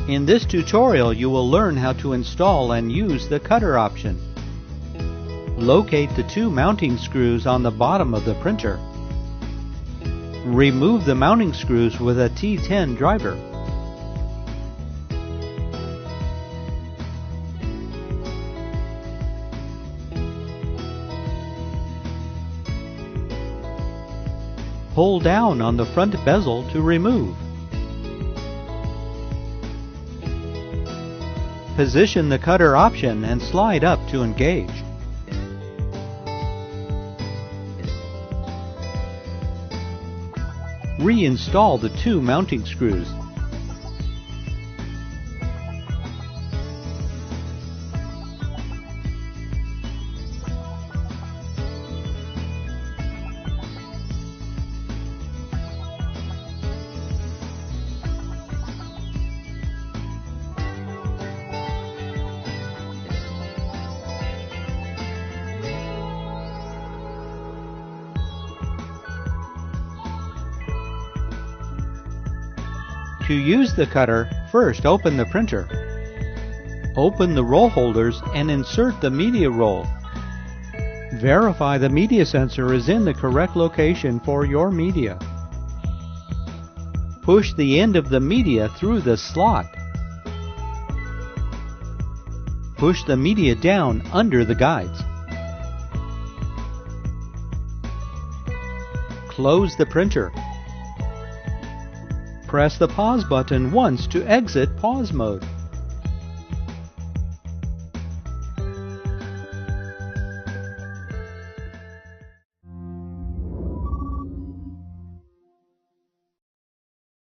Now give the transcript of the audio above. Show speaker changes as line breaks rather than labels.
In this tutorial, you will learn how to install and use the cutter option. Locate the two mounting screws on the bottom of the printer. Remove the mounting screws with a T10 driver. Pull down on the front bezel to remove. Position the cutter option and slide up to engage. Reinstall the two mounting screws. To use the cutter, first open the printer. Open the roll holders and insert the media roll. Verify the media sensor is in the correct location for your media. Push the end of the media through the slot. Push the media down under the guides. Close the printer. Press the pause button once to exit pause mode.